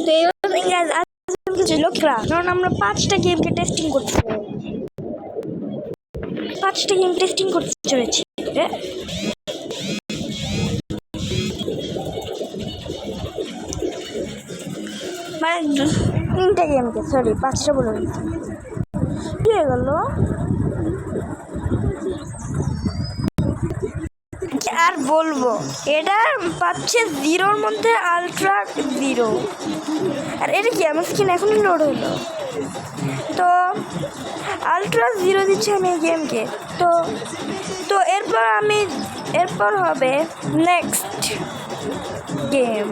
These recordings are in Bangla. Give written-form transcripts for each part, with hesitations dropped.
তো এইভাবে guys আজকে ছিল ক্লাস, কারণ আমরা 5টা গেমকে টেস্টিং করতে চলেছি। মানে 3টা গেমকে, সরি 5টা বলে কি হয়ে গেল। আর বলবো, এটা পাচ্ছে 0-র মধ্যে আলট্রা 0। আর এটা কি আমার স্ক্রিন এখনই লোড হলো, তো আলট্রা 0 দিচ্ছে আমি এই গেমকে। তো এরপর হবে next game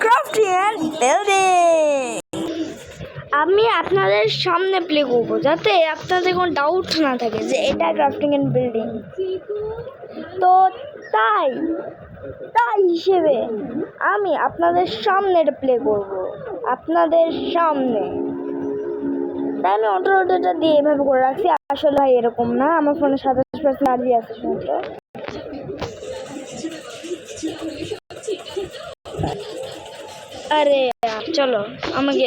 crafting and building. আমি আপনাদের সামনে প্লে করবো যাতে আপনাদের কোনো ডাউট না থাকে যে এটা ক্রাফটিং অ্যান্ড বিল্ডিং। তো তাই হিসেবে আমি আপনাদের সামনে এটা প্লে করবো, আপনাদের সামনে। তাই আমি অটোটা দিয়ে এভাবে করে রাখছি। আসলে ভাই এরকম না, আমার ফোনে 27% চার্জই আছে শুনতে। আরে চলো আমাকে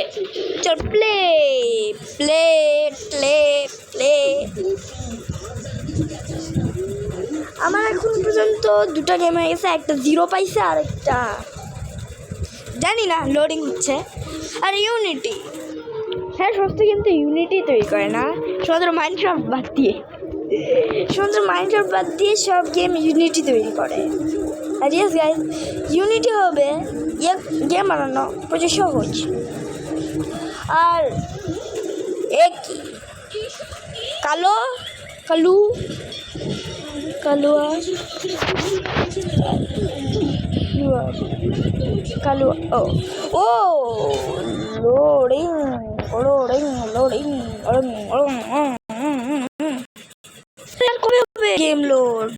চল প্লে প্লে প্লে প্লে। আমার এখন পর্যন্ত 2টা গেম হয়ে গেছে, একটা 0 পাইছে আর একটা জানি না লোডিং হচ্ছে। আর ইউনিটি, হ্যাঁ সত্যি কিন্তু ইউনিটি তৈরি করে না, শুধু মাইনক্রাফট বাদ দিয়ে সব গেম ইউনিটি তৈরি করে। আর ইয়েস গাইস, ইউনিটি হবে গেম বানানো প্রচুর সহজ। আর এক কালুয়া ও লোডিং কবে হবে গেম লোড,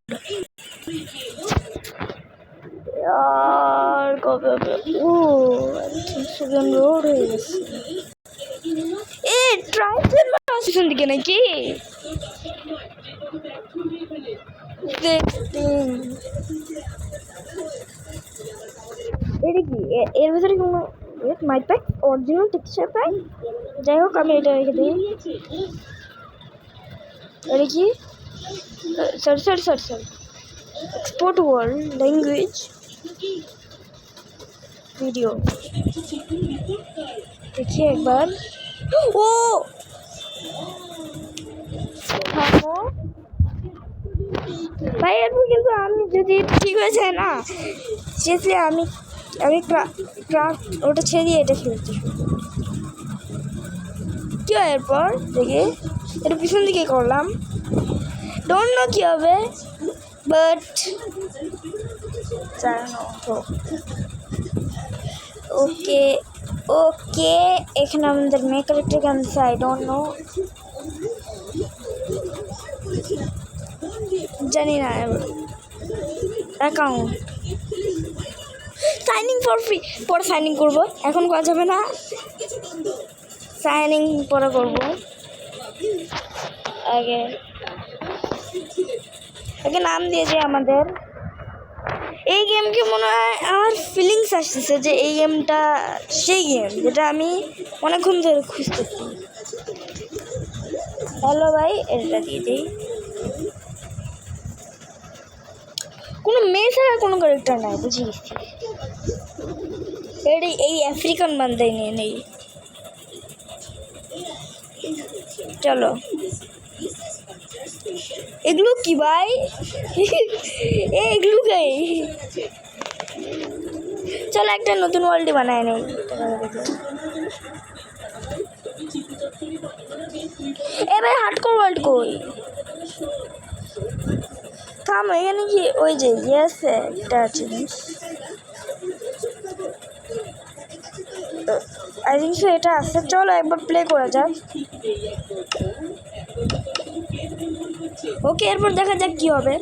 আর কবে হবে? গেম লোড হয়ে গেছে। ট্রাইসের আসছেন দিকে নাকি এটা কি এর ভিতরে কোনো মাই প্যাক অরিজিনাল টেক্সচার প্যাক? যাই হোক আমি এটা রেখে দিই। এটা কি sorry export world language video দেখি একবার। ও ভাই এরপর কিন্তু আমি যদি ঠিক হয়ে যায় না, সেক্ষেত্রে আমি ক্রাফট ওটা ছেড়ে দিয়ে এটা খেলতে কি হয়। এরপর দেখি এটা পিছন দিকে করলাম, ডোন্ট নো কী হবে, বাট ওকে এখানে আমাদের মেয়ে ক্যারেক্টারকে আনছে। আই ডোন্ট নো, জানি না। অ্যাকাউন্ট সাইনিং ফর ফ্রি, পরে সাইনিং করবো, এখন করা যাবে না, সাইনিং পরে করবো। আগে নাম দিয়েছে আমাদের এই গেমকে। মনে হয় আমার ফিলিংস আসতেছে যে এই গেমটা সেই গেম যেটা আমি অনেকক্ষণ ধরে খুঁজতেছি। হ্যালো ভাই, এটা দিয়ে দিই। কোনো মেয়ে ছাড়া কোনো ক্যারেক্টার নাই, বুঝে গেছি। এই আফ্রিকান বান্দাই নিয়ে নেই। চলো এগুলো কি ভাই, এগুলো গাই। চলো একটা নতুন ওয়ার্ল্ডই বানায় নেই। এবার হার্ডকোর ওয়ার্ল্ড কই? থাম, এখানে কি ওই যে ইয়েস একটা জিনিস, আই থিঙ্ক সো এটা আছে। চলো একবার প্লে করা যাক। ওকে এরপর দেখা যাক কি হবে।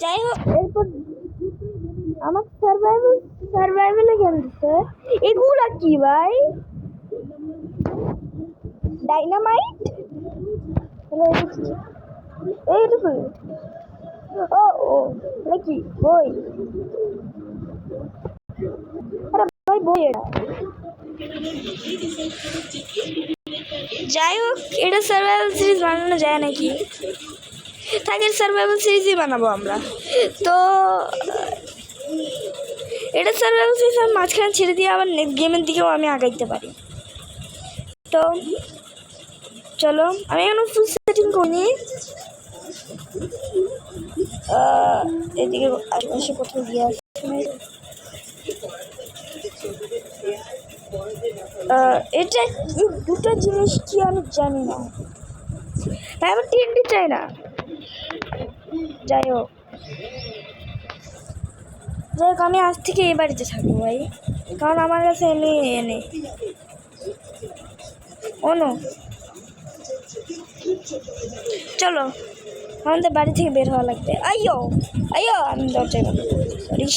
যাই হোক, এরপর আমার সার্ভাইভালে গেম দিচ্ছে। এগুলা কি ভাই? ডাইনামাইট? এইটুকু? ও নাকি ওই বই এটা। যাই হোক, এটা সার্ভাইভাল সিরিজ বানানো যায় নাকি? তাকে সার্ভাইভাল সিরিজই বানাবো আমরা। তো এটা সার্ভাইভাল সিরিজ আমি মাঝখানে ছেড়ে দিয়ে আবার নেক্সট গেমের দিকেও আমি আগাইতে পারি। তো চলো, আমি এখন ফুল সেটিং করিনি। এদিকে আশেপাশে কোথাও গিয়ে আসছে এটা এই দুটো জিনিস কি আমি জানি না, তাই আমি টিএনটি চাই না। যাই হোক আমি আজ থেকে এই বাড়িতে থাকবো ভাই, কারণ আমার কাছে এনে অনু চলো আমাদের বাড়ি থেকে বের হওয়া লাগবে। আইয়ো আইয়ো, আমি দরজায় সরি।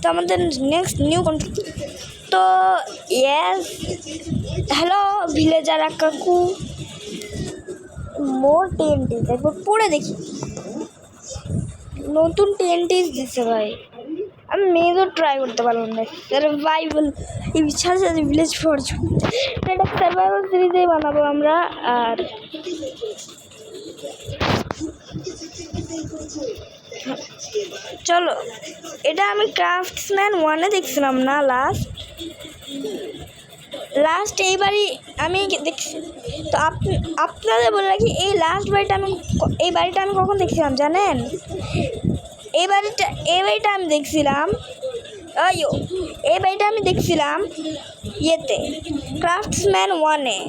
তো আমাদের নেক্সট নিউ কন্ট্রি। তো ইয়েস, হ্যালো ভিলেজার কাকু, মোর টিএনটি তারপর পড়ে দেখি নতুন টিএনটি দিচ্ছে ভাই। আমি মেয়েদের ট্রাই করতে পারলাম না। সার্ভাইভাল এই সাথে সাথে ভিলেজ ফরচুন, এটা সার্ভাইভাল সিরিজেই বানাবো আমরা। আর চলো, এটা আমি ক্রাফটসম্যান 1-এ দেখছিলাম না, লাস্ট এইবারই আমি দেখছি। তো আপনাদের বলে রাখি, এই বাড়িটা আমি কখন দেখছিলাম জানেন? এই বাড়িটা আমি দেখছিলাম ইয়েতে ক্রাফটসম্যান 1-এ,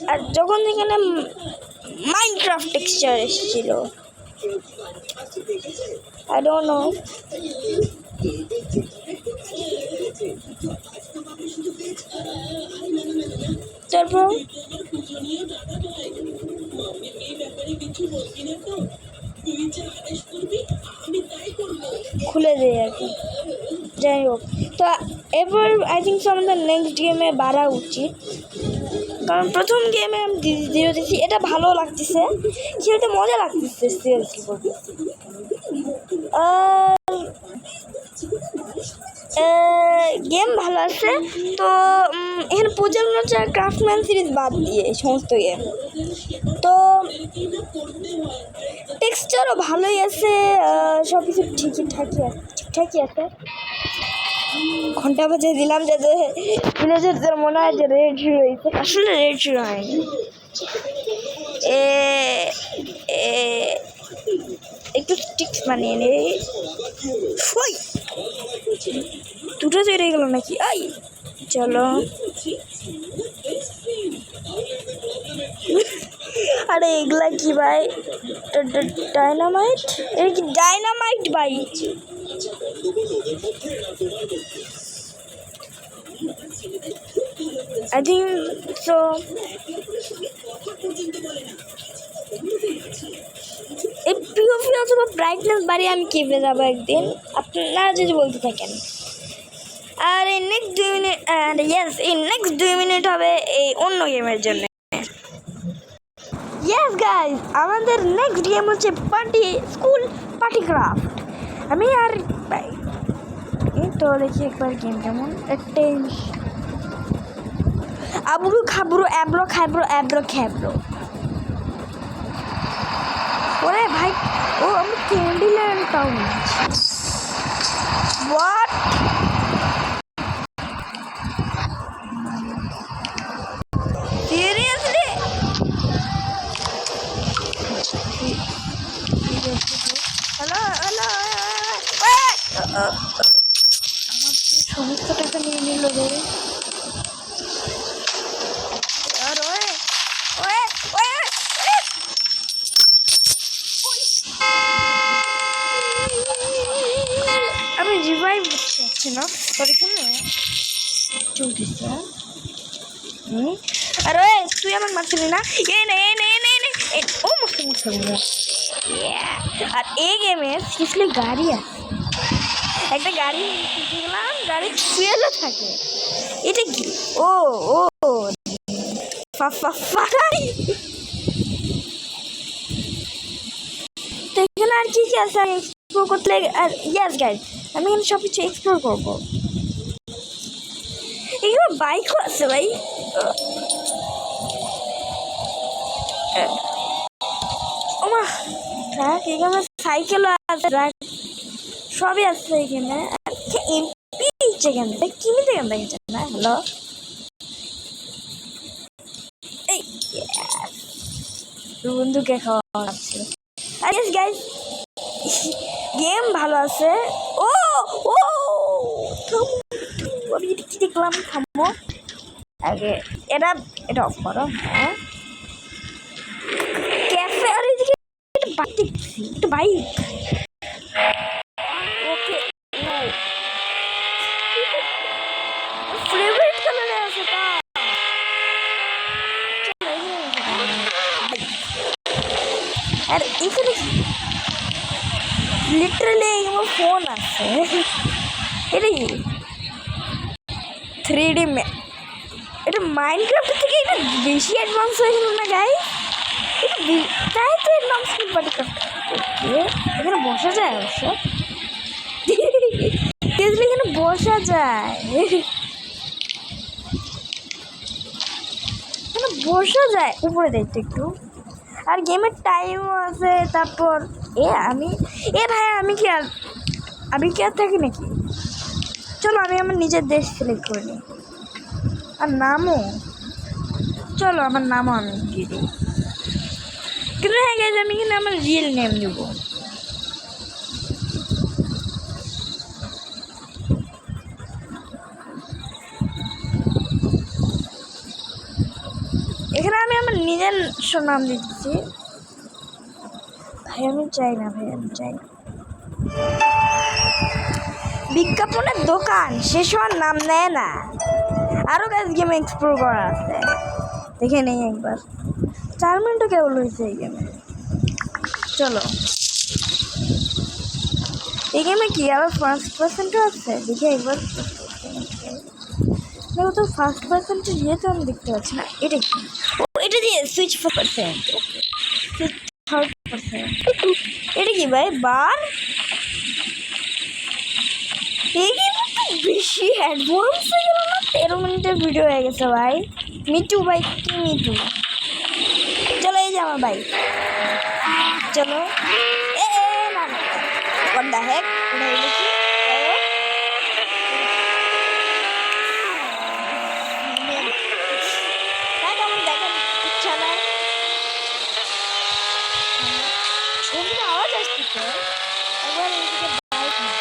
আর যখন এখানে মাইনক্রাফট টেক্সচার এসেছিল। I don't know. তারপর খুলে দেয় আর কি। যাই হোক, তো এবার আই থিঙ্ক সো আমাদের নেক্সট গেমে বাড়া উচিত, কারণ প্রথম গেমে আমি জিরো দেখছি, এটা ভালো লাগতেছে, খেলতে মজা লাগতেছে সিরিয়াসলি বলতেছি। গেম ভালো আছে। তো এখানে প্রজেক্ট হচ্ছে ক্রাফটম্যান সিরিজ বাদ দিয়ে সমস্ত গেম। তো টেক্সচারও ভালোই আছে, সব কিছু ঠিকঠাকই আছে। ঘন্টা বাজে দিলাম যাতে ভিলেজারদের মনে হয় যে রেড হিরো হয়েছে, আসলে রেড হিরো হয়নি। একটু স্টিক্স বানিয়ে নে। দুটো তৈরি গেল নাকি? আই চলো, আরে এগুলা কি ভাই? ডাইনামাইট? এর কি ডাইনামাইট ভাই? I think so. এই পিওপি অথবা ব্রাইটনেস বাড়িয়ে আমি কেঁপে যাবো একদিন, আপনারা যদি বলতে থাকেন। আর এই নেক্সট 2 মিনিট, এই নেক্সট 2 মিনিট হবে এই অন্য গেমের জন্য। ইয়েস গাইজ, আমাদের নেক্সট গেম হচ্ছে স্কুল পার্টি ক্রাফট। আমি আর ভাই তো দেখি একবার গেম কেমন। আবরু খাবরু অ্যাব্রো খ্যাব্রো। ওরে ভাই, ও আমি ক্যান্ডিল্যান্ড টাউন। হোয়াট? সিরিয়াসলি? হ্যালো আমার সমস্ত টাকা নিয়ে নিল রে। আমি রিভাইভ করতে পারছি না, তোর এখানে চলতেছে। আর তুই আমার মারছিলি না? ও মস্ত আর এই গেমে সিরিয়াসলি গাড়ি আছে, একটা গাড়ি গেলাম, গাড়ি ফুয়েলও থাকে। এটা কি? ও তো এখানে আর কি আছে করতে? আর ইয়েস গাইজ, আমি এখানে সব কিছু এক্সপ্লোর করবো। এখানে বাইকও আছে ভাই। ওমা ট্রাক, এখানে সাইকেলও আছে, ট্রাক সবই আছে এখানে। এমপি এখানে কিনতে কেন দেখেছেন না? হ্যালো এই বন্ধুকে খাওয়া আছে। গাইস গেম ভালো আছে। ও ও আমি কি দেখলাম, থামো আগে এটা এটা অফ করো। হ্যাঁ ক্যাফে, আর এদিকে বাইক দেখছি, একটা বাইক। ওকে ফেভারিট কালারে আছে তা। আর এখানে লিটারালি আমার ফোন আছে। এটা কি 3D এটা মাইনক্রাফট থেকে এটা বেশি অ্যাডভান্স হয়ে গেল না গাই? তাই তো এর নাম স্ক্রিন পার্টি ক্রাফট। ওকে এখানে বসা যায় অবশ্য, এখানে বসা যায়, এখানে বসা যায়। উপরে দেখতে একটু, আর গেমের টাইমও আছে। তারপর আমি ভাই আমি কি আর থাকি নাকি? চলো আমি আমার নিজের দেশ সিলেক্ট করে নিই, আর নামও চলো আমার নামও আমি দিয়ে দিই। কিন্তু হ্যাঁ গাইজ আমি কিন্তু আমার রিয়েল নেম দেব। এখানে আমি আমার নিজের নাম দিচ্ছি। ভাই আমি চাই না, বিজ্ঞাপনের দোকান শেষ হওয়ার নাম নেয় না। আরও গাইজ গেম এক্সপ্লোর করা আছে, দেখে নেই একবার। 4 মিনিটও কেবল হয়েছে এই গেমে। চলো এই গেমে কি আবার ফার্স্ট পার্সেন্টও আছে, দেখে একবার। দেখো তো ফার্স্ট পার্সেন্টের তো আমি দেখতে পাচ্ছি না। এটা কি? এটা দিয়ে সুইচ 4%। ওকে সুইচ 3%। এটা কি ভাই বার? এই গেম তো বেশি অ্যাডভান্স হয়ে গেল না? 13 মিনিটের ভিডিও হয়ে গেছে ভাই। মিটু ভাই কি মিটু? চলো এই যে আমার ভাই, চলো। না what the heck? এটা হলো কি? কেমন দেখেন ইচ্ছা নাই, এদিকে আওয়াজ আসতেছে। এবার এদিকে বাইক না,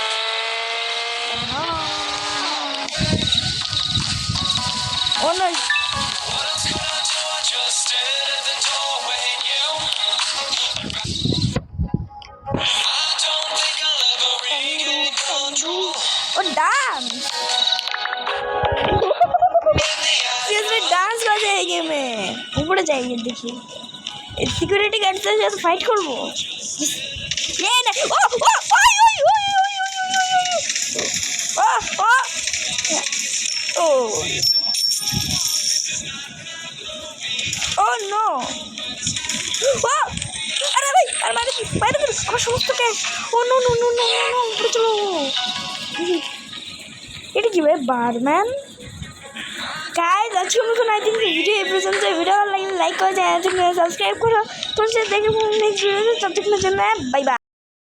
ও নয় ও ডান্স, ডান্স বাজে এই গেমে। উপরে যাই দেখি সিকিউরিটি গার্ডদের সাথে ফাইট করবো। ও নো, আরে ভাই আর বাইরে আমার সমস্ত cash. Oh no no no no no, উপরে চলো। এটা কি ভাই বারম্যান? গাইজ আজকের মতন আই থিঙ্ক ভিডিও এই পর্যন্ত। ভিডিও ভালো লাগলে লাইক করে, চ্যানেলটি সাবস্ক্রাইব করো। তোর সাথে দেখে নেক্সট ভিডিওতে, ততক্ষণের জন্য বাই বাই।